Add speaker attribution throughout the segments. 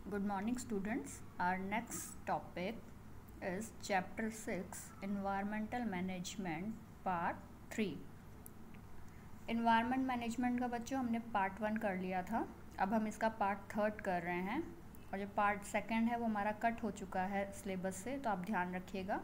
Speaker 1: Good morning, students. Our next topic is Chapter 6 Environmental Management Part 3. Environment Management का बच्चों हमने Part 1 कर लिया था. अब हम इसका Part 3 कर रहे हैं और जो Part 2 है वो हमारा कट हो चुका है सिलेबस से, तो आप ध्यान रखिएगा.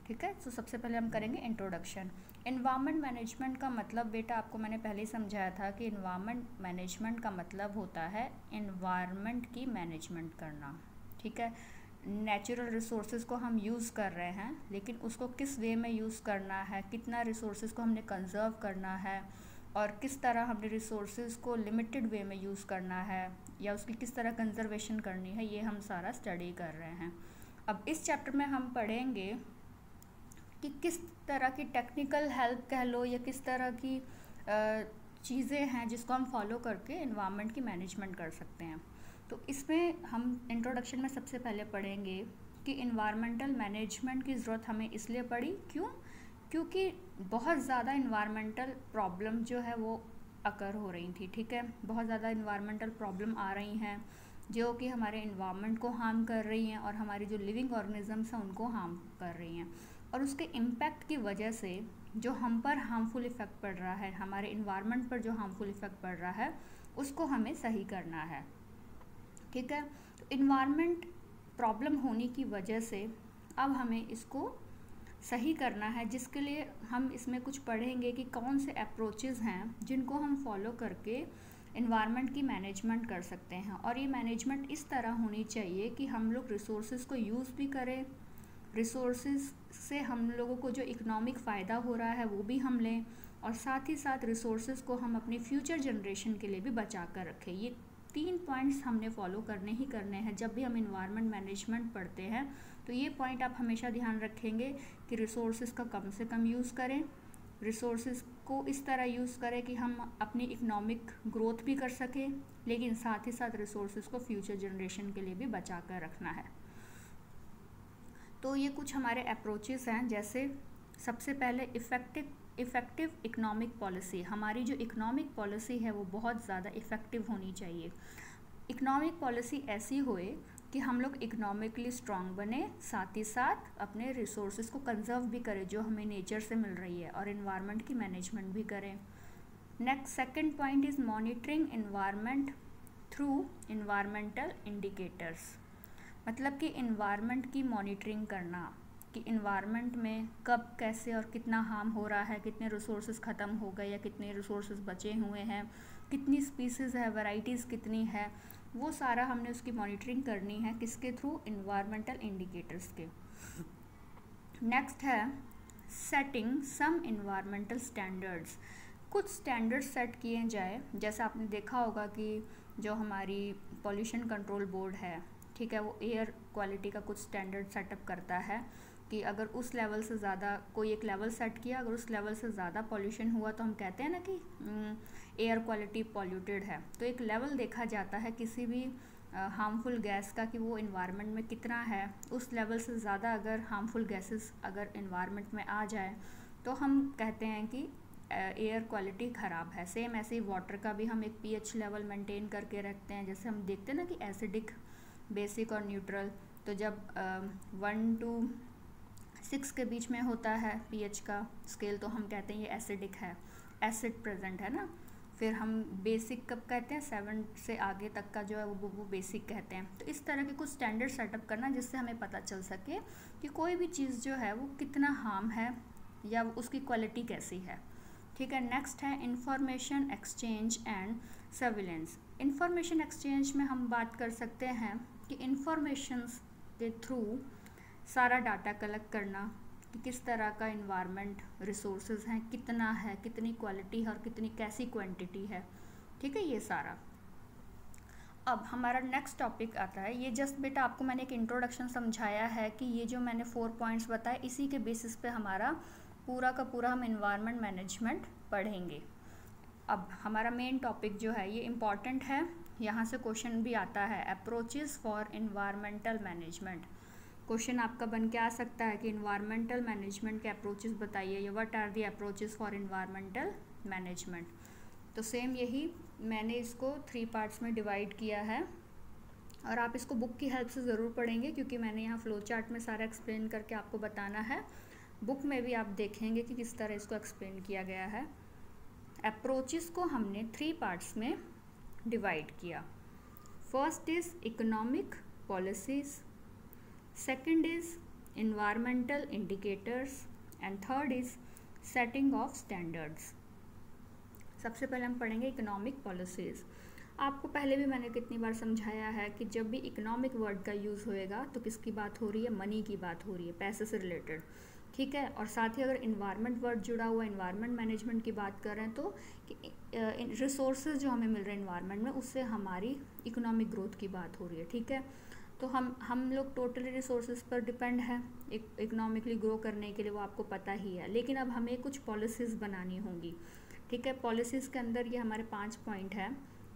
Speaker 1: ठीक है. तो सबसे पहले हम करेंगे इंट्रोडक्शन. इन्वायरमेंट मैनेजमेंट का मतलब बेटा आपको मैंने पहले ही समझाया था कि इन्वायरमेंट मैनेजमेंट का मतलब होता है इन्वायरमेंट की मैनेजमेंट करना. ठीक है. नेचुरल रिसोर्सेज को हम यूज़ कर रहे हैं, लेकिन उसको किस वे में यूज़ करना है, कितना रिसोर्सेज को हमने कंजर्व करना है और किस तरह हमने रिसोर्सेज को लिमिटेड वे में यूज़ करना है या उसकी किस तरह कंजर्वेशन करनी है, ये हम सारा स्टडी कर रहे हैं. अब इस चैप्टर में हम पढ़ेंगे कि किस तरह की टेक्निकल हेल्प कह लो या किस तरह की चीज़ें हैं जिसको हम फॉलो करके इन्वायरमेंट की मैनेजमेंट कर सकते हैं. तो इसमें हम इंट्रोडक्शन में सबसे पहले पढ़ेंगे कि इन्वायरमेंटल मैनेजमेंट की ज़रूरत हमें इसलिए पड़ी. क्योंकि बहुत ज़्यादा इन्वायरमेंटल प्रॉब्लम जो है वो अकर हो रही थी. ठीक है. बहुत ज़्यादा इन्वायरमेंटल प्रॉब्लम आ रही हैं जो कि हमारे इन्वायरमेंट को हार्म कर रही हैं और हमारी जो लिविंग ऑर्गेनिजम्स हैं उनको हार्म कर रही हैं. और उसके इम्पैक्ट की वजह से जो हम पर हार्मफुल इफ़ेक्ट पड़ रहा है, हमारे इन्वायरमेंट पर जो हार्मफुल इफ़ेक्ट पड़ रहा है, उसको हमें सही करना है. ठीक है. तो इन्वायरमेंट प्रॉब्लम होने की वजह से अब हमें इसको सही करना है, जिसके लिए हम इसमें कुछ पढ़ेंगे कि कौन से अप्रोचेस हैं जिनको हम फॉलो करके इन्वायरमेंट की मैनेजमेंट कर सकते हैं. और ये मैनेजमेंट इस तरह होनी चाहिए कि हम लोग रिसोर्सेज को यूज़ भी करें, रिसोर्सेज से हम लोगों को जो इकोनॉमिक फ़ायदा हो रहा है वो भी हम लें, और साथ ही साथ रिसोर्सेज को हम अपनी फ्यूचर जनरेशन के लिए भी बचा कर रखें. ये 3 पॉइंट्स हमने फॉलो करने ही करने हैं जब भी हम इन्वायरमेंट मैनेजमेंट पढ़ते हैं. तो ये पॉइंट आप हमेशा ध्यान रखेंगे कि रिसोर्सेज का कम से कम यूज़ करें, रिसोर्सेज को इस तरह यूज़ करें कि हम अपनी इकोनॉमिक ग्रोथ भी कर सकें, लेकिन साथ ही साथ रिसोर्सेज को फ्यूचर जनरेशन के लिए भी बचा कर रखना है. तो ये कुछ हमारे अप्रोचेस हैं. जैसे सबसे पहले इफ़ेक्टिव इकोनॉमिक पॉलिसी. हमारी जो इकोनॉमिक पॉलिसी है वो बहुत ज़्यादा इफ़ेक्टिव होनी चाहिए. इकोनॉमिक पॉलिसी ऐसी होए कि हम लोग इकोनॉमिकली स्ट्रॉन्ग बने, साथ ही साथ अपने रिसोर्सेज को कंजर्व भी करें जो हमें नेचर से मिल रही है, और इन्वायरमेंट की मैनेजमेंट भी करें. Next second point is monitoring environment through environmental indicators. मतलब कि इन्वायरमेंट की मॉनिटरिंग करना कि इन्वायरमेंट में कब, कैसे और कितना हार्म हो रहा है, कितने रिसोर्सेज ख़त्म हो गए या कितने रिसोर्सेज बचे हुए हैं, कितनी स्पीसीज़ है, वैराइटीज़ कितनी है, वो सारा हमने उसकी मॉनिटरिंग करनी है. किसके थ्रू? इन्वायरमेंटल इंडिकेटर्स के. नेक्स्ट है सेटिंग सम इन्वायरमेंटल स्टैंडर्ड्स. कुछ स्टैंडर्ड्स सेट किए जाए. जैसे आपने देखा होगा कि जो हमारी पॉल्यूशन कंट्रोल बोर्ड है, ठीक है, वो एयर क्वालिटी का कुछ स्टैंडर्ड सेटअप करता है कि अगर उस लेवल से ज़्यादा कोई एक लेवल सेट किया, अगर उस लेवल से ज़्यादा पॉल्यूशन हुआ तो हम कहते हैं ना कि एयर क्वालिटी पॉल्यूटेड है. तो एक लेवल देखा जाता है किसी भी हार्मफुल गैस का कि वो इन्वायरमेंट में कितना है. उस लेवल से ज़्यादा अगर हार्मफुल गैसेस अगर इन्वायरमेंट में आ जाए तो हम कहते हैं कि एयर क्वालिटी ख़राब है. सेम ऐसे ही वाटर का भी हम एक pH लेवल मेंटेन करके रखते हैं. जैसे हम देखते हैं ना कि एसिडिक, बेसिक और न्यूट्रल, तो जब 1 to 6 के बीच में होता है pH का स्केल तो हम कहते हैं ये एसिडिक है, एसिड प्रेजेंट है ना. फिर हम बेसिक कब कहते हैं? 7 से आगे तक का जो है वो बेसिक कहते हैं. तो इस तरह के कुछ स्टैंडर्ड सेटअप करना जिससे हमें पता चल सके कि कोई भी चीज़ जो है वो कितना हार्म है या उसकी क्वालिटी कैसी है. ठीक है. नेक्स्ट है information exchange and surveillance. Information exchange में हम बात कर सकते हैं कि इंफॉर्मेशंस के थ्रू सारा डाटा कलेक्ट करना कि किस तरह का इन्वायरमेंट रिसोर्सेज हैं, कितना है, कितनी क्वालिटी है और कितनी कैसी क्वांटिटी है. ठीक है. ये सारा. अब हमारा नेक्स्ट टॉपिक आता है. ये जस्ट बेटा आपको मैंने एक इंट्रोडक्शन समझाया है कि ये जो मैंने 4 पॉइंट्स बताए इसी के बेसिस पे हमारा पूरा का पूरा हम इन्वायरमेंट मैनेजमेंट पढ़ेंगे. अब हमारा मेन टॉपिक जो है ये इम्पॉर्टेंट है. यहाँ से क्वेश्चन भी आता है, approaches for environmental management. Question आपका बन के आ सकता है कि इन्वायरमेंटल मैनेजमेंट के अप्रोचेस बताइए, या what are the approaches for environmental management. तो सेम यही मैंने इसको 3 पार्ट्स में डिवाइड किया है. और आप इसको बुक की हेल्प से ज़रूर पढ़ेंगे, क्योंकि मैंने यहाँ फ्लो चार्ट में सारा एक्सप्लेन करके आपको बताना है। बुक में भी आप देखेंगे कि किस तरह इसको एक्सप्लेन किया गया है। अप्रोचेस को हमने 3 पार्ट्स में डिवाइड किया। First is economic policies, second is environmental indicators and third is setting of standards। सबसे पहले हम पढ़ेंगे इकोनॉमिक पॉलिसीज़। आपको पहले भी मैंने कितनी बार समझाया है कि जब भी इकोनॉमिक वर्ड का यूज़ होएगा तो किसकी बात हो रही है, मनी की बात हो रही है, पैसे से रिलेटेड, ठीक है। और साथ ही अगर इन्वायरमेंट वर्ड जुड़ा हुआ, इन्वायरमेंट मैनेजमेंट की बात कर रहे हैं तो रिसोर्सेज जो हमें मिल रहे हैं इन्वायरमेंट में, उससे हमारी इकोनॉमिक ग्रोथ की बात हो रही है, ठीक है। तो हम लोग टोटली रिसोर्सेज पर डिपेंड है इकोनॉमिकली ग्रो करने के लिए, वो आपको पता ही है। लेकिन अब हमें कुछ पॉलिसीज़ बनानी होंगी, ठीक है। पॉलिसीज़ के अंदर ये हमारे 5 पॉइंट है।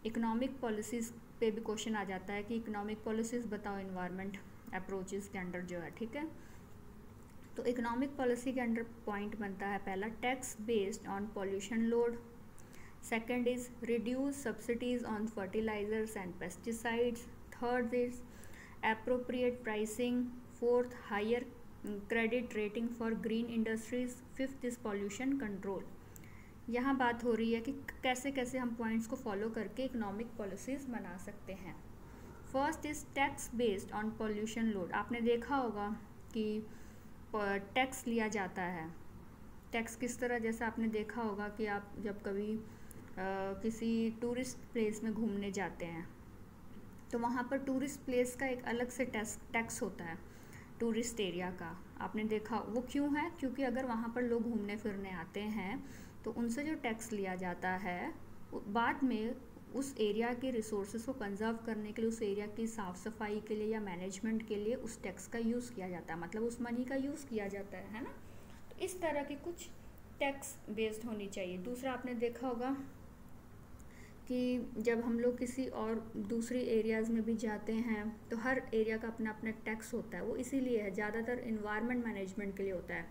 Speaker 1: इकोनॉमिक पॉलिसीज़ पे भी क्वेश्चन आ जाता है कि इकोनॉमिक पॉलिसीज़ बताओ इन्वायरमेंट अप्रोचेस के अंडर जो है, ठीक है। तो इकोनॉमिक पॉलिसी के अंडर पॉइंट बनता है पहला, tax based on pollution load. Second is reduce subsidies on fertilisers and pesticides. Third is appropriate pricing. Fourth, higher credit rating for green industries. Fifth is pollution control। यहाँ बात हो रही है कि कैसे कैसे हम पॉइंट्स को फॉलो करके इकोनॉमिक पॉलिसीज़ बना सकते हैं। First is tax based on pollution load. आपने देखा होगा कि टैक्स लिया जाता है। टैक्स किस तरह, जैसे आपने देखा होगा कि आप जब कभी किसी टूरिस्ट प्लेस में घूमने जाते हैं तो वहाँ पर टूरिस्ट प्लेस का एक अलग से टैक्स होता है, टूरिस्ट एरिया का। आपने देखा वो क्यों है? क्योंकि अगर वहाँ पर लोग घूमने फिरने आते हैं तो उनसे जो टैक्स लिया जाता है, बाद में उस एरिया के रिसोर्सेज को कंजर्व करने के लिए, उस एरिया की साफ़ सफाई के लिए या मैनेजमेंट के लिए उस टैक्स का यूज़ किया जाता है, मतलब उस मनी का यूज़ किया जाता है ना। तो इस तरह की कुछ टैक्स बेस्ड होनी चाहिए। दूसरा, आपने देखा होगा कि जब हम लोग किसी और दूसरी एरियाज़ में भी जाते हैं तो हर एरिया का अपना अपना टैक्स होता है। वो इसीलिए है, ज़्यादातर इन्वायरमेंट मैनेजमेंट के लिए होता है।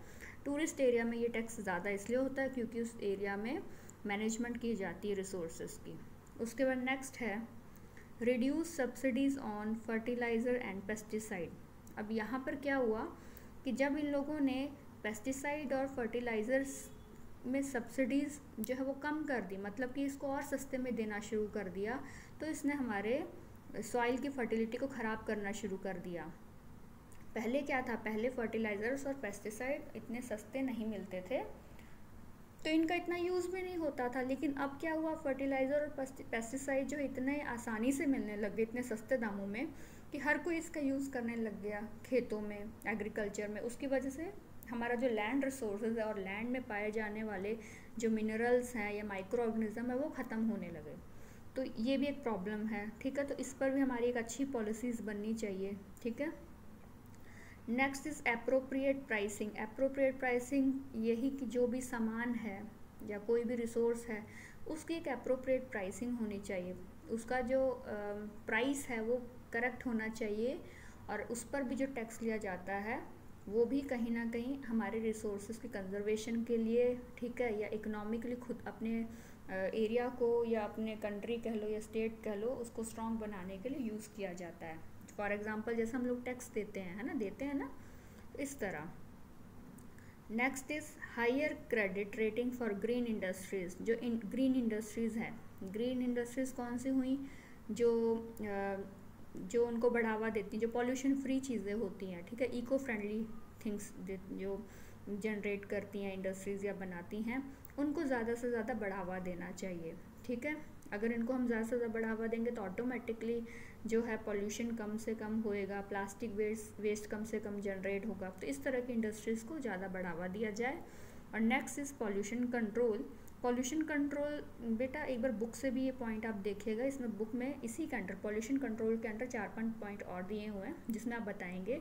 Speaker 1: टूरिस्ट एरिया में ये टैक्स ज़्यादा इसलिए होता है क्योंकि उस एरिया में मैनेजमेंट की जाती है रिसोर्सेज की। उसके बाद नेक्स्ट है reduce subsidies on fertiliser and pesticide. अब यहाँ पर क्या हुआ कि जब इन लोगों ने पेस्टिसाइड और फर्टिलाइज़र्स में सब्सिडीज़ जो है वो कम कर दी, मतलब कि इसको और सस्ते में देना शुरू कर दिया, तो इसने हमारे सॉइल की फर्टिलिटी को ख़राब करना शुरू कर दिया। पहले क्या था, पहले फर्टिलाइज़र्स और पेस्टिसाइड इतने सस्ते नहीं मिलते थे तो इनका इतना यूज़ भी नहीं होता था। लेकिन अब क्या हुआ, फर्टिलाइज़र और पेस्टिसाइड जो इतने आसानी से मिलने लग गए, इतने सस्ते दामों में, कि हर कोई इसका यूज़ करने लग गया खेतों में, एग्रीकल्चर में। उसकी वजह से हमारा जो लैंड रिसोर्सेज है और लैंड में पाए जाने वाले जो मिनरल्स हैं या माइक्रो ऑर्गेनिज्म है वो ख़त्म होने लगे। तो ये भी एक प्रॉब्लम है, ठीक है। तो इस पर भी हमारी एक अच्छी पॉलिसीज़ बननी चाहिए, ठीक है। Next is appropriate pricing. Appropriate pricing यही कि जो भी सामान है या कोई भी रिसोर्स है उसकी एक एप्रोप्रिएट प्राइसिंग होनी चाहिए। उसका जो प्राइस है वो करेक्ट होना चाहिए, और उस पर भी जो टैक्स लिया जाता है वो भी कहीं ना कहीं हमारे रिसोर्सेज की कंजर्वेशन के लिए, ठीक है, या इकोनॉमिकली खुद अपने एरिया को या अपने कंट्री कह लो या स्टेट कह लो, उसको स्ट्रॉन्ग बनाने के लिए यूज़ किया जाता है। फॉर एग्जांपल जैसे हम लोग टैक्स देते हैं, है ना, देते हैं ना, इस तरह। Next is higher credit rating for green industries. जो ग्रीन इंडस्ट्रीज़ हैं, ग्रीन इंडस्ट्रीज़ कौन सी हुई, जो उनको बढ़ावा देती हैं, जो पॉल्यूशन फ्री चीज़ें होती हैं, ठीक है, इको फ्रेंडली थिंग्स जो जनरेट करती हैं इंडस्ट्रीज़ या बनाती हैं, उनको ज़्यादा से ज़्यादा बढ़ावा देना चाहिए, ठीक है। अगर इनको हम ज़्यादा से ज़्यादा बढ़ावा देंगे तो ऑटोमेटिकली जो है पॉल्यूशन कम से कम होएगा, प्लास्टिक वेस्ट कम से कम जनरेट होगा। तो इस तरह की इंडस्ट्रीज़ को ज़्यादा बढ़ावा दिया जाए। और next is pollution control. Pollution control बेटा एक बार बुक से भी ये पॉइंट आप देखिएगा, इसमें बुक में इसी के अंडर पॉल्यूशन कंट्रोल के अंडर 4-5 पॉइंट और दिए हुए हैं जिसमें आप बताएंगे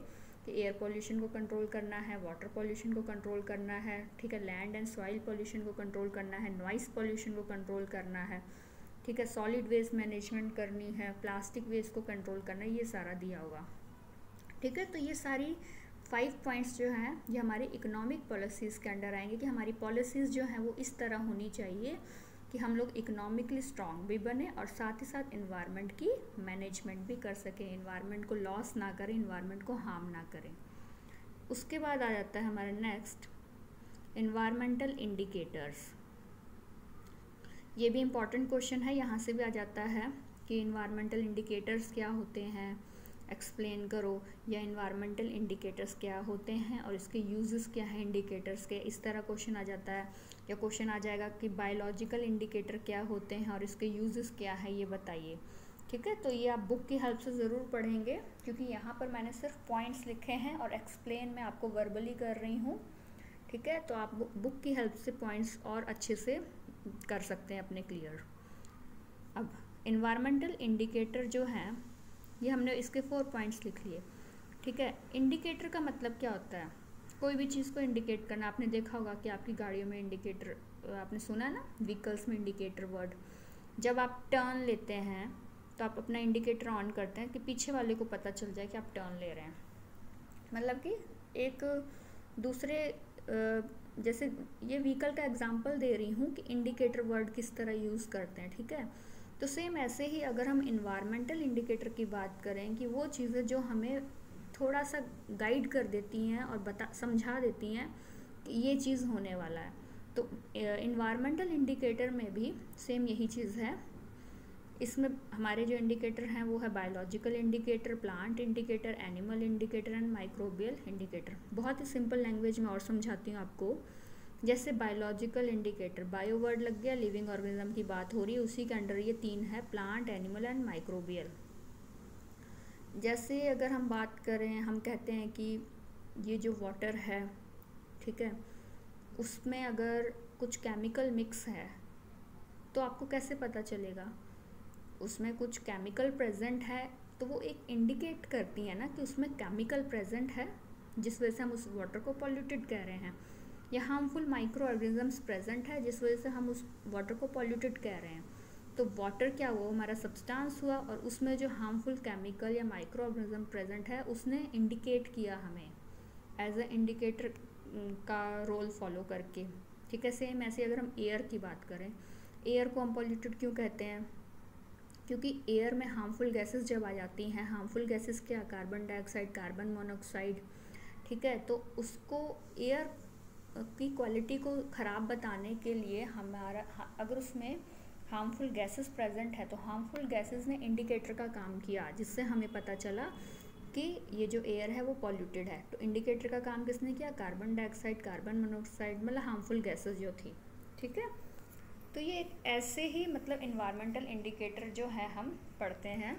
Speaker 1: कि एयर पॉल्यूशन को कंट्रोल करना है, वाटर पॉल्यूशन को कंट्रोल करना है, ठीक है, लैंड एंड सॉइल पॉल्यूशन को कंट्रोल करना है, नॉइस पॉल्यूशन को कंट्रोल करना है, ठीक है, सॉलिड वेस्ट मैनेजमेंट करनी है, प्लास्टिक वेस्ट को कंट्रोल करना है, ये सारा दिया होगा, ठीक है। तो ये सारी 5 पॉइंट्स जो हैं ये हमारी इकोनॉमिक पॉलिसीज़ के अंडर आएंगे कि हमारी पॉलिसीज़ जो हैं वो इस तरह होनी चाहिए कि हम लोग इकोनॉमिकली स्ट्रॉन्ग भी बने और साथ ही साथ इन्वायरमेंट की मैनेजमेंट भी कर सकें, इन्वायरमेंट को लॉस ना करें, इन्वायरमेंट को हार्म ना करें। उसके बाद आ जाता है हमारा नेक्स्ट इन्वायरमेंटल इंडिकेटर्स। ये भी इम्पॉर्टेंट क्वेश्चन है, यहाँ से भी आ जाता है कि इन्वायरमेंटल इंडिकेटर्स क्या होते हैं, एक्सप्लेन करो, या इन्वायरमेंटल इंडिकेटर्स क्या होते हैं और इसके यूजेस क्या हैं इंडिकेटर्स के, इस तरह क्वेश्चन आ जाता है। या क्वेश्चन आ जाएगा कि बायोलॉजिकल इंडिकेटर क्या होते हैं और इसके यूजेस क्या है ये बताइए। ठीक है, तो ये आप बुक की हेल्प से ज़रूर पढ़ेंगे, क्योंकि यहाँ पर मैंने सिर्फ पॉइंट्स लिखे हैं और एक्सप्लेन मैं आपको वर्बली कर रही हूँ। ठीक है, तो आप बुक की हेल्प से पॉइंट्स और अच्छे से कर सकते हैं अपने क्लियर। अब इन्वायरमेंटल इंडिकेटर जो हैं, ये हमने इसके 4 पॉइंट्स लिख लिए। ठीक है, इंडिकेटर का मतलब क्या होता है, कोई भी चीज़ को इंडिकेट करना। आपने देखा होगा कि आपकी गाड़ियों में इंडिकेटर, आपने सुना है ना, व्हीकल्स में इंडिकेटर वर्ड। जब आप टर्न लेते हैं तो आप अपना इंडिकेटर ऑन करते हैं कि पीछे वाले को पता चल जाए कि आप टर्न ले रहे हैं। मतलब कि एक दूसरे, जैसे ये व्हीकल का एग्जांपल दे रही हूँ कि इंडिकेटर वर्ड किस तरह यूज़ करते हैं। ठीक है, तो सेम ऐसे ही अगर हम इन्वायरमेंटल इंडिकेटर की बात करें कि वो चीज़ें जो हमें थोड़ा सा गाइड कर देती हैं और समझा देती हैं कि ये चीज़ होने वाला है, तो इन्वायरमेंटल इंडिकेटर में भी सेम यही चीज़ है। इसमें हमारे जो इंडिकेटर हैं वो है biological indicator, plant indicator, animal indicator and microbial indicator. बहुत ही सिंपल लैंग्वेज में और समझाती हूँ आपको। जैसे बायोलॉजिकल इंडिकेटर, बायो वर्ड लग गया, लिविंग ऑर्गेनिज्म की बात हो रही है, उसी के अंडर ये 3 है, प्लांट, एनिमल एंड माइक्रोबियल। जैसे अगर हम बात करें, हम कहते हैं कि ये जो वाटर है, ठीक है, उसमें अगर कुछ केमिकल मिक्स है तो आपको कैसे पता चलेगा, उसमें कुछ केमिकल प्रेजेंट है तो वो एक इंडिकेट करती है ना कि उसमें केमिकल प्रेजेंट है, जिस वजह से हम उस वाटर को पॉल्यूटेड कह रहे हैं। या हार्मफुल माइक्रो ऑर्गेनिजम्स प्रेजेंट है जिस वजह से हम उस वाटर को पॉल्यूटेड कह रहे हैं। तो वाटर क्या हुआ, हमारा सब्सटेंस हुआ, और उसमें जो हार्मफुल केमिकल या माइक्रो ऑर्गेनिज्म प्रेजेंट है उसने इंडिकेट किया हमें एज अ इंडिकेटर का रोल फॉलो करके। ठीक है, सेम ऐसे अगर हम एयर की बात करें, एयर को हम पॉल्यूटेड क्यों कहते हैं, क्योंकि एयर में हार्मफुल गैसेस जब आ जाती हैं, हार्मफुल गैसेस क्या, कार्बन डाइऑक्साइड, कार्बन मोनोऑक्साइड। ठीक है, तो उसको एयर की क्वालिटी को ख़राब बताने के लिए हमारा, अगर उसमें हार्मफुल गैसेस प्रेजेंट है तो हार्मफुल गैसेस ने इंडिकेटर का काम किया, जिससे हमें पता चला कि ये जो एयर है वो पॉल्यूटेड है। तो इंडिकेटर का काम किसने किया, कार्बन डाइऑक्साइड, कार्बन मोनोऑक्साइड, मतलब हार्मफुल गैसेस जो थी। ठीक है, तो ये एक ऐसे ही मतलब इन्वायरमेंटल इंडिकेटर जो है हम पढ़ते हैं।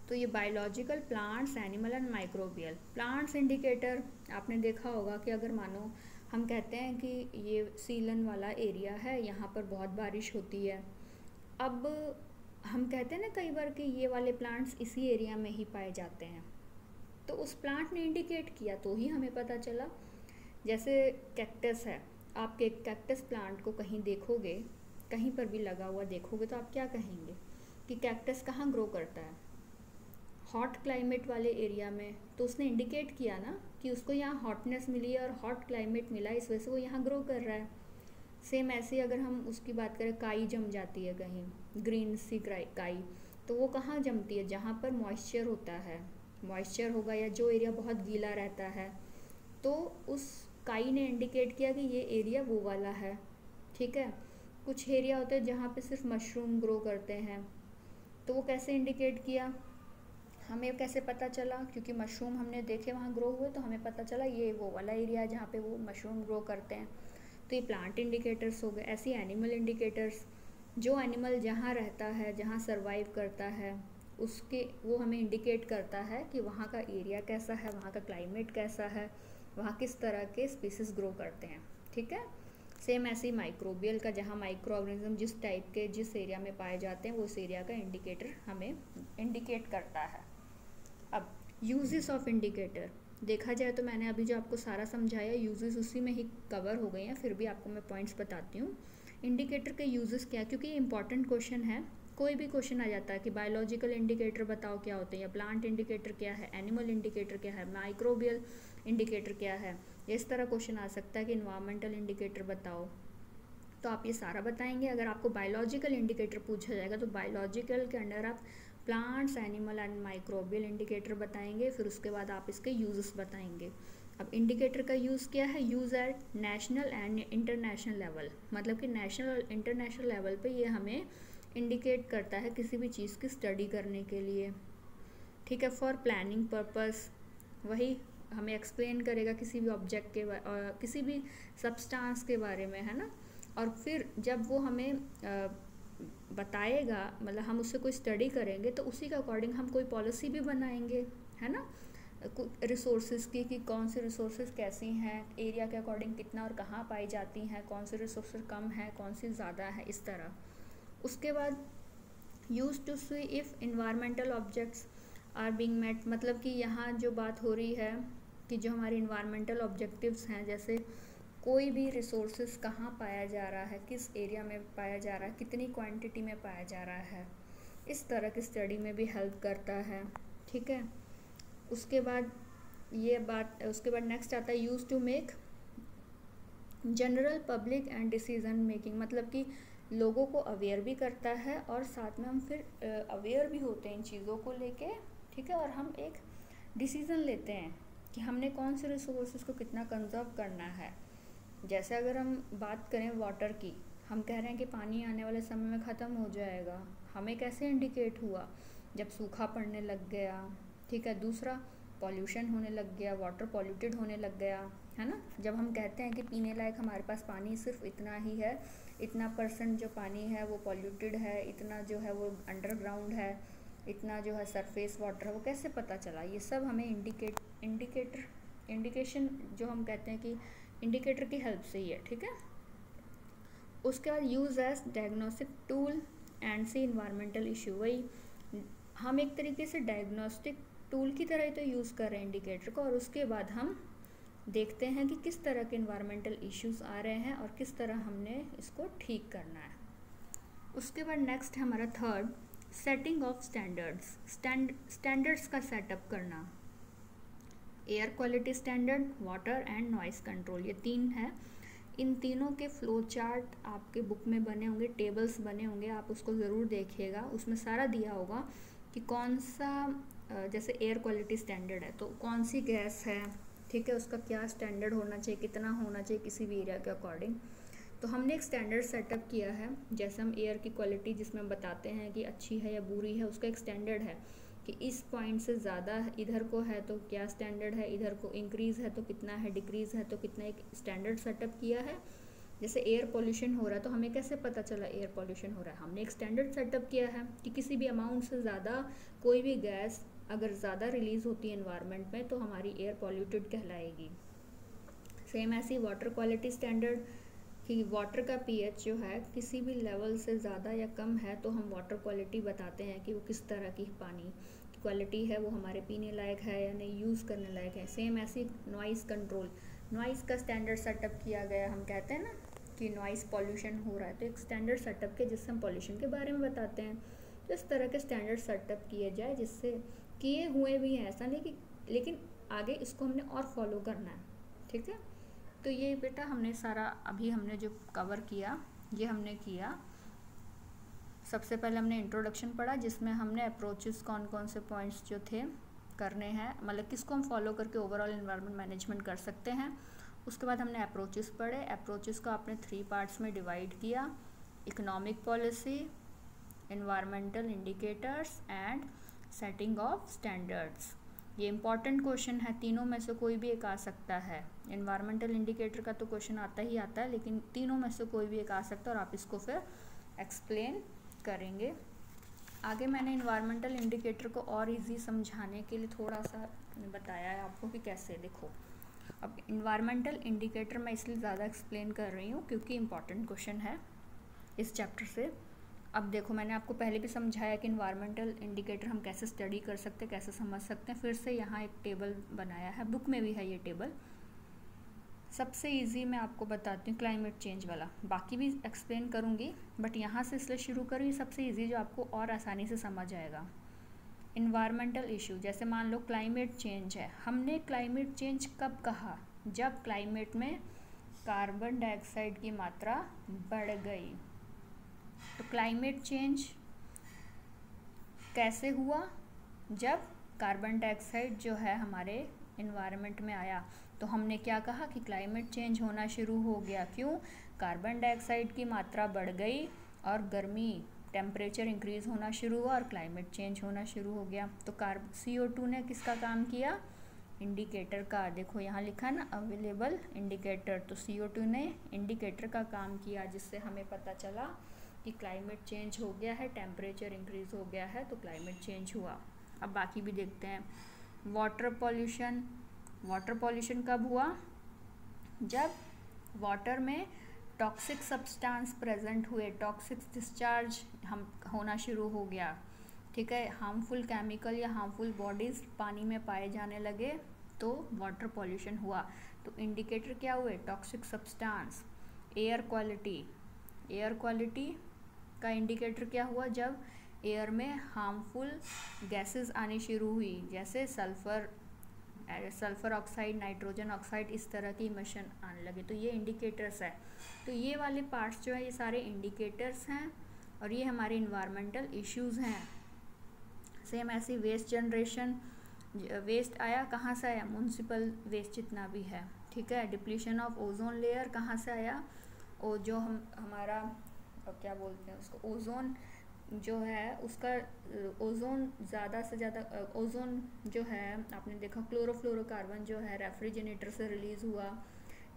Speaker 1: तो ये biological, plants, animal and microbial. Plants indicator आपने देखा होगा कि अगर मानो हम कहते हैं कि ये सीलन वाला एरिया है, यहाँ पर बहुत बारिश होती है। अब हम कहते हैं ना कई बार कि ये वाले प्लांट्स इसी एरिया में ही पाए जाते हैं, तो उस प्लांट ने इंडिकेट किया तो ही हमें पता चला। जैसे कैक्टस है, आप कैक्टस प्लांट को कहीं देखोगे, कहीं पर भी लगा हुआ देखोगे तो आप क्या कहेंगे कि कैक्टस कहाँ ग्रो करता है, हॉट क्लाइमेट वाले एरिया में। तो उसने इंडिकेट किया ना कि उसको यहाँ हॉटनेस मिली है और हॉट क्लाइमेट मिला, इस वजह से वो यहाँ ग्रो कर रहा है। सेम ऐसे अगर हम उसकी बात करें, काई जम जाती है कहीं, ग्रीन सी काई, तो वो कहाँ जमती है, जहाँ पर मॉइस्चर होता है, मॉइस्चर होगा या जो एरिया बहुत गीला रहता है, तो उस काई ने इंडिकेट किया कि ये एरिया वो वाला है। ठीक है, कुछ एरिया होते हैं जहाँ पे सिर्फ मशरूम ग्रो करते हैं, तो वो कैसे इंडिकेट किया, हमें कैसे पता चला, क्योंकि मशरूम हमने देखे वहाँ ग्रो हुए, तो हमें पता चला ये वो वाला एरिया है जहाँ पे वो मशरूम ग्रो करते हैं। तो ये प्लांट इंडिकेटर्स हो गए। ऐसे एनिमल इंडिकेटर्स, जो एनिमल जहाँ रहता है, जहाँ सर्वाइव करता है, उसके वो हमें इंडिकेट करता है कि वहाँ का एरिया कैसा है, वहाँ का क्लाइमेट कैसा है, वहाँ किस तरह के स्पीसीज ग्रो करते हैं। ठीक है, सेम ऐसे ही माइक्रोबियल का, जहाँ माइक्रो ऑर्गेनिज्म जिस टाइप के जिस एरिया में पाए जाते हैं, वो उस एरिया का इंडिकेटर हमें इंडिकेट करता है। अब यूजेस ऑफ इंडिकेटर देखा जाए तो मैंने अभी जो आपको सारा समझाया, यूजेस उसी में ही कवर हो गए हैं, फिर भी आपको मैं पॉइंट्स बताती हूँ। इंडिकेटर के यूजेस क्या है, क्योंकि ये इंपॉर्टेंट क्वेश्चन है, कोई भी क्वेश्चन आ जाता है कि बायोलॉजिकल इंडिकेटर बताओ क्या होते हैं, या प्लांट इंडिकेटर क्या है, एनिमल इंडिकेटर क्या है, माइक्रोबियल इंडिकेटर क्या है, इस तरह क्वेश्चन आ सकता है कि इन्वायरमेंटल इंडिकेटर बताओ। तो आप ये सारा बताएंगे। अगर आपको बायोलॉजिकल इंडिकेटर पूछा जाएगा तो बायोलॉजिकल के अंडर आप plants, animal and microbial indicator बताएंगे। फिर उसके बाद आप इसके यूजेस बताएंगे। अब इंडिकेटर का यूज़ क्या है? Use eight national and international level, मतलब कि नेशनल और इंटरनेशनल लेवल पे ये हमें इंडिकेट करता है किसी भी चीज़ की स्टडी करने के लिए, ठीक है। फॉर प्लानिंग पर्पस, वही हमें एक्सप्लेन करेगा किसी भी ऑब्जेक्ट के किसी भी सब्सटेंस के बारे में, है ना। और फिर जब वो हमें बताएगा, मतलब हम उससे कोई स्टडी करेंगे तो उसी के अकॉर्डिंग हम कोई पॉलिसी भी बनाएंगे, है ना। रिसोर्सेज की कि कौन से रिसोर्सेज कैसी हैं, एरिया के अकॉर्डिंग कितना और कहाँ पाई जाती हैं, कौन से रिसोर्सेज कम है, कौन सी ज़्यादा है, इस तरह। उसके बाद use to see if environmental objects are being met, मतलब कि यहाँ जो बात हो रही है कि जो हमारे इन्वायरमेंटल ऑब्जेक्टिव्स हैं, जैसे कोई भी रिसोर्सेज कहाँ पाया जा रहा है, किस एरिया में पाया जा रहा है, कितनी क्वांटिटी में पाया जा रहा है, इस तरह की स्टडी में भी हेल्प करता है, ठीक है। उसके बाद नेक्स्ट आता है use to make general public and decision making, मतलब कि लोगों को अवेयर भी करता है और साथ में हम फिर अवेयर भी होते हैं इन चीज़ों को लेके, ठीक है। और हम एक डिसीज़न लेते हैं कि हमने कौन से रिसोर्सेज को कितना कंजर्व करना है। जैसे अगर हम बात करें वाटर की, हम कह रहे हैं कि पानी आने वाले समय में ख़त्म हो जाएगा, हमें कैसे इंडिकेट हुआ? जब सूखा पड़ने लग गया, ठीक है। दूसरा, पॉल्यूशन होने लग गया, वाटर पॉल्यूटेड होने लग गया, है ना। जब हम कहते हैं कि पीने लायक हमारे पास पानी सिर्फ इतना ही है, इतना % जो पानी है वो पॉल्यूटेड है, इतना जो है वो अंडरग्राउंड है, इतना जो है सरफेस वाटर है, वो कैसे पता चला? ये सब हमें इंडिकेशन जो हम कहते हैं कि इंडिकेटर की हेल्प से ही है, ठीक है। उसके बाद use as diagnostic tool and see environmental issue, वही हम एक तरीके से डायग्नोस्टिक टूल की तरह ही तो यूज़ कर रहे हैं इंडिकेटर को, और उसके बाद हम देखते हैं कि किस तरह के इन्वायरमेंटल इश्यूज आ रहे हैं और किस तरह हमने इसको ठीक करना है। उसके बाद नेक्स्ट है हमारा third, setting of standards. Standards का सेटअप करना, air quality standard, water and noise control, ये 3 है। इन तीनों के फ्लो चार्ट आपके बुक में बने होंगे, टेबल्स बने होंगे, आप उसको ज़रूर देखिएगा। उसमें सारा दिया होगा कि कौन सा, जैसे एयर क्वालिटी स्टैंडर्ड है तो कौन सी गैस है, ठीक है, उसका क्या स्टैंडर्ड होना चाहिए, कितना होना चाहिए किसी भी एरिया के अकॉर्डिंग। तो हमने एक स्टैंडर्ड सेटअप किया है। जैसे हम एयर की क्वालिटी जिसमें हम बताते हैं कि अच्छी है या बुरी है, उसका एक स्टैंडर्ड है कि इस पॉइंट से ज़्यादा इधर को है तो क्या स्टैंडर्ड है, इधर को इंक्रीज़ है तो कितना है, डिक्रीज़ है तो कितना, एक स्टैंडर्ड सेटअप किया है। जैसे एयर पॉल्यूशन हो रहा है तो हमें कैसे पता चला एयर पॉल्यूशन हो रहा है? हमने एक स्टैंडर्ड सेटअप किया है कि किसी भी अमाउंट से ज़्यादा कोई भी गैस अगर ज़्यादा रिलीज़ होती है एनवायरनमेंट में तो हमारी एयर पॉल्यूटेड कहलाएगी। सेम ऐसी वाटर क्वालिटी स्टैंडर्ड कि वाटर का pH जो है किसी भी लेवल से ज़्यादा या कम है तो हम वाटर क्वालिटी बताते हैं कि वो किस तरह की पानी की क्वालिटी है, वो हमारे पीने लायक है या नहीं, यूज़ करने लायक है। सेम ऐसी नॉइज़ कंट्रोल, नॉइज़ का स्टैंडर्ड सेटअप किया गया। हम कहते हैं ना कि नॉइज़ पॉल्यूशन हो रहा है तो एक स्टैंडर्ड सेटअप के जिससे हम पॉल्यूशन के बारे में बताते हैं। तो इस तरह के स्टैंडर्ड सेटअप किए जाए, जिससे किए हुए भी हैं, ऐसा नहीं कि, लेकिन आगे इसको हमने और फॉलो करना है, ठीक है। तो ये बेटा हमने सारा अभी हमने जो कवर किया ये हमने किया। सबसे पहले हमने इंट्रोडक्शन पढ़ा जिसमें हमने अप्रोचेस कौन कौन से पॉइंट्स जो थे करने हैं, मतलब किसको हम फॉलो करके ओवरऑल एनवायरनमेंट मैनेजमेंट कर सकते हैं। उसके बाद हमने अप्रोचेस पढ़े। अप्रोचेस को आपने 3 पार्ट्स में डिवाइड किया, economic policy, environmental indicators and setting of standards. ये इंपॉर्टेंट क्वेश्चन है, तीनों में से कोई भी एक आ सकता है। एनवायरमेंटल इंडिकेटर का तो क्वेश्चन आता ही आता है, लेकिन तीनों में से कोई भी एक आ सकता है और आप इसको फिर एक्सप्लेन करेंगे। आगे मैंने एनवायरमेंटल इंडिकेटर को और इजी समझाने के लिए थोड़ा सा बताया है आपको कि कैसे। देखो, अब एनवायरमेंटल इंडिकेटर मैं इसलिए ज़्यादा एक्सप्लेन कर रही हूँ क्योंकि इम्पॉर्टेंट क्वेश्चन है इस चैप्टर से। अब देखो, मैंने आपको पहले भी समझाया कि इन्वायरमेंटल इंडिकेटर हम कैसे स्टडी कर सकते हैं, कैसे समझ सकते हैं। फिर से यहाँ एक टेबल बनाया है, बुक में भी है ये टेबल। सबसे इजी मैं आपको बताती हूँ क्लाइमेट चेंज वाला, बाकी भी एक्सप्लेन करूँगी बट यहाँ से इसलिए शुरू करूँ, ये सबसे इजी जो आपको और आसानी से समझ आएगा। इन्वायरमेंटल इशू, जैसे मान लो क्लाइमेट चेंज है। हमने क्लाइमेट चेंज कब कहा? जब क्लाइमेट में कार्बन डाइऑक्साइड की मात्रा बढ़ गई। तो क्लाइमेट चेंज कैसे हुआ? जब कार्बन डाइऑक्साइड जो है हमारे इन्वायरमेंट में आया तो हमने क्या कहा कि क्लाइमेट चेंज होना शुरू हो गया। क्यों? कार्बन डाइऑक्साइड की मात्रा बढ़ गई और गर्मी टेम्परेचर इंक्रीज़ होना शुरू हुआ और क्लाइमेट चेंज होना शुरू हो गया। तो CO2 ने किसका काम किया? इंडिकेटर का। देखो यहाँ लिखा ना अवेलेबल इंडिकेटर, तो CO2 ने इंडिकेटर का काम किया जिससे हमें पता चला कि क्लाइमेट चेंज हो गया है, टेम्परेचर इंक्रीज़ हो गया है, तो क्लाइमेट चेंज हुआ। अब बाकी भी देखते हैं। Water pollution. वाटर पॉल्यूशन कब हुआ? जब वाटर में टॉक्सिक सब्सटेंस प्रेजेंट हुए, टॉक्सिक डिस्चार्ज हम होना शुरू हो गया। ठीक है, हार्मफुल केमिकल या हार्मफुल बॉडीज़ पानी में पाए जाने लगे तो वाटर पॉल्यूशन हुआ। तो इंडिकेटर क्या हुए? Toxic substance. Air quality. Air quality का इंडिकेटर क्या हुआ? जब एयर में हार्मफुल गैसेस आनी शुरू हुई, जैसे सल्फ़र ऑक्साइड, नाइट्रोजन ऑक्साइड, इस तरह की इमिशन आने लगे। तो ये इंडिकेटर्स है। तो ये वाले पार्ट्स जो है ये सारे इंडिकेटर्स हैं और ये हमारे इन्वायरमेंटल इश्यूज़ हैं। सेम ऐसी वेस्ट जनरेशन, वेस्ट आया कहाँ से आया? म्युनिसिपल वेस्ट जितना भी है। ठीक है, डिप्लीशन ऑफ ओजोन लेयर कहाँ से आया? और जो हमारा क्या बोलते हैं उसको, ओजोन जो है उसका ओजोन ज़्यादा से ज़्यादा ओजोन जो है आपने देखा क्लोरोफ्लोरोकार्बन जो है रेफ्रिजरेटर से रिलीज़ हुआ।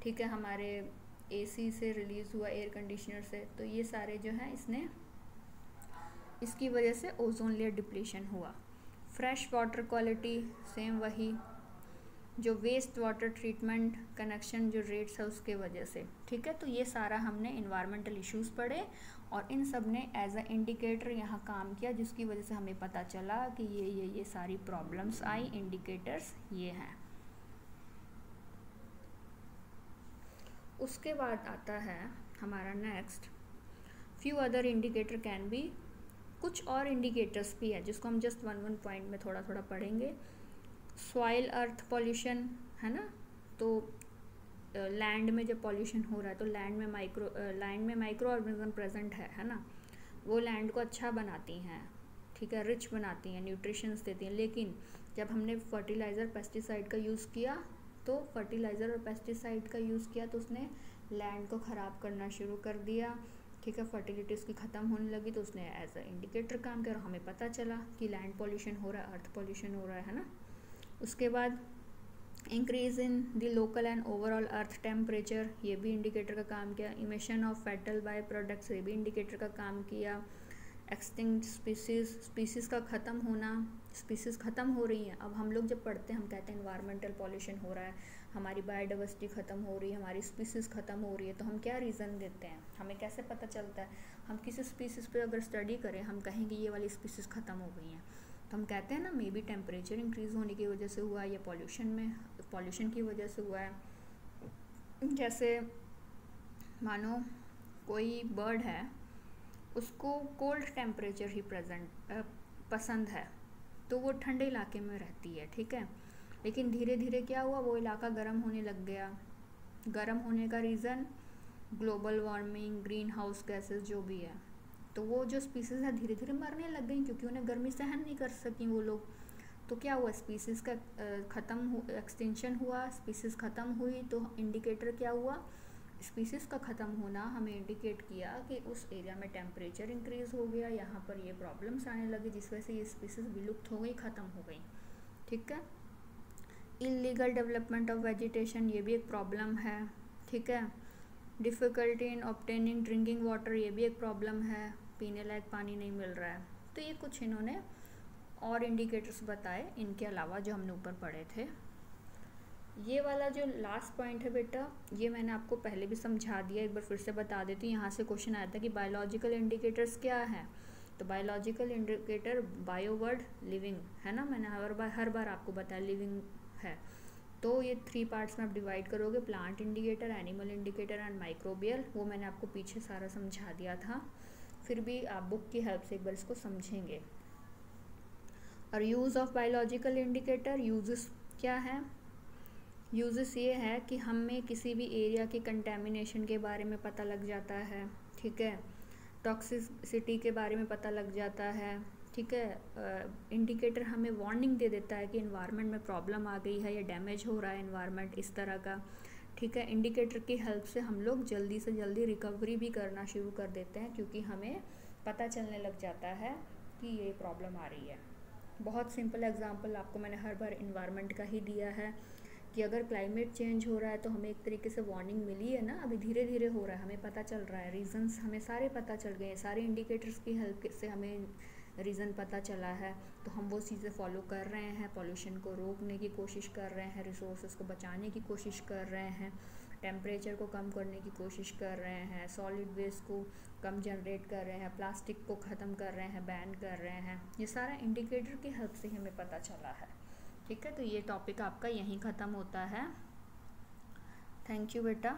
Speaker 1: ठीक है, हमारे AC से रिलीज़ हुआ, एयर कंडीशनर से। तो ये सारे जो हैं इसकी वजह से ओजोन लेयर डिप्लीशन हुआ। फ्रेश वाटर क्वालिटी सेम वही, जो वेस्ट वाटर ट्रीटमेंट कनेक्शन जो रेट्स है उसके वजह से। ठीक है, तो ये सारा हमने इन्वायरमेंटल इश्यूज़ पढ़े और इन सब ने एज अ इंडिकेटर यहाँ काम किया, जिसकी वजह से हमें पता चला कि ये सारी प्रॉब्लम्स आई। इंडिकेटर्स ये हैं। उसके बाद आता है हमारा next, few other indicator can be. कुछ और इंडिकेटर्स भी है जिसको हम जस्ट वन पॉइंट में थोड़ा थोड़ा पढ़ेंगे। सॉइल अर्थ पॉल्यूशन है ना, तो लैंड में जब पॉल्यूशन हो रहा है तो लैंड में माइक्रो ऑर्गेनिज्म प्रेजेंट है ना, वो लैंड को अच्छा बनाती हैं। ठीक है, रिच बनाती हैं, न्यूट्रिशंस देती हैं। लेकिन जब हमने फर्टिलाइज़र पेस्टिसाइड का यूज़ किया तो उसने लैंड को ख़राब करना शुरू कर दिया। ठीक है, फर्टिलिटी उसकी ख़त्म होने लगी तो उसने एज अ इंडिकेटर काम किया और हमें पता चला कि लैंड पॉल्यूशन हो रहा है, अर्थ पॉल्यूशन हो रहा है ना। उसके बाद increase in the local and overall earth temperature, ये भी इंडिकेटर का काम किया। Emission of fatal by products, ये भी इंडिकेटर का काम किया। एक्सटिंक्ट स्पीसीज़ का ख़त्म होना, स्पीसीज़ ख़त्म हो रही हैं। अब हम लोग जब पढ़ते हैं हम कहते हैं इन्वायरमेंटल पॉल्यूशन हो रहा है, हमारी बायोडाइवर्सिटी ख़त्म हो रही है, हमारी स्पीसीज़ ख़त्म हो रही है, तो हम क्या रीज़न देते हैं? हमें कैसे पता चलता है? हम किसी स्पीसीज़ पे अगर स्टडी करें, हम कहेंगे ये वाली स्पीसीज़ ख़त्म हो गई हैं, तो हम कहते हैं ना मे बी टेम्परेचर इंक्रीज़ होने की वजह से हुआ है या पॉल्यूशन की वजह से हुआ है। जैसे मानो कोई बर्ड है, उसको कोल्ड टेम्परेचर ही पसंद है, तो वो ठंडे इलाके में रहती है। ठीक है, लेकिन धीरे धीरे क्या हुआ, वो इलाका गर्म होने लग गया। गर्म होने का reason global warming, green house gases जो भी है, तो वो जो स्पीसीज़ है धीरे धीरे मरने लग गई क्योंकि उन्हें गर्मी सहन नहीं कर सकी वो लोग। तो क्या हुआ, स्पीसीज़ का एक्सटिंक्शन हुआ, स्पीसीज़ ख़त्म हुई। तो इंडिकेटर क्या हुआ, स्पीसीज़ का ख़त्म होना हमें इंडिकेट किया कि उस एरिया में टेम्परेचर इंक्रीज़ हो गया, यहाँ पर ये प्रॉब्लम्स आने लगी जिस वजह से ये स्पीसीज़ विलुप्त हो गई, ख़त्म हो गई। ठीक है, इलीगल डेवलपमेंट ऑफ वेजिटेशन, ये भी एक प्रॉब्लम है। ठीक है, difficulty in obtaining drinking water, ये भी एक प्रॉब्लम है, पीने लायक पानी नहीं मिल रहा है। तो ये कुछ इन्होंने और इंडिकेटर्स बताए इनके अलावा जो हमने ऊपर पढ़े थे। ये वाला जो लास्ट पॉइंट है बेटा, ये मैंने आपको पहले भी समझा दिया, एक बार फिर से बता देती हूँ। यहाँ से क्वेश्चन आया था कि बायोलॉजिकल इंडिकेटर्स क्या हैं। तो biological indicator, bio word living है ना, मैंने हर बार आपको बताया लिविंग है। तो ये 3 पार्ट्स में आप डिवाइड करोगे, plant indicator, animal indicator and microbial. वो मैंने आपको पीछे सारा समझा दिया था, फिर भी आप बुक की हेल्प से एक बार इसको समझेंगे। और use of biological indicator, uses क्या है? यूजेस ये है कि हमें किसी भी एरिया के कंटेमिनेशन के बारे में पता लग जाता है, ठीक है, टॉक्सिसिटी के बारे में पता लग जाता है, ठीक है। इंडिकेटर हमें वार्निंग दे देता है कि इन्वायरमेंट में प्रॉब्लम आ गई है या डैमेज हो रहा है इन्वायरमेंट, इस तरह का, ठीक है। इंडिकेटर की हेल्प से हम लोग जल्दी से जल्दी रिकवरी भी करना शुरू कर देते हैं, क्योंकि हमें पता चलने लग जाता है कि ये प्रॉब्लम आ रही है। बहुत सिंपल एग्जांपल आपको मैंने हर बार इन्वायरमेंट का ही दिया है कि अगर क्लाइमेट चेंज हो रहा है तो हमें एक तरीके से वार्निंग मिली है ना, अभी धीरे धीरे हो रहा है, हमें पता चल रहा है, रीजंस हमें सारे पता चल गए हैं, सारे इंडिकेटर्स की हेल्प से हमें रीज़न पता चला है, तो हम वो चीज़ें फॉलो कर रहे हैं, पॉल्यूशन को रोकने की कोशिश कर रहे हैं, रिसोर्सेज को बचाने की कोशिश कर रहे हैं, टेम्परेचर को कम करने की कोशिश कर रहे हैं, सॉलिड वेस्ट को कम जनरेट कर रहे हैं, प्लास्टिक को ख़त्म कर रहे हैं, बैन कर रहे हैं। ये सारा इंडिकेटर की हेल्प से हमें पता चला है, ठीक है। तो ये टॉपिक आपका यहीं ख़त्म होता है। थैंक यू बेटा।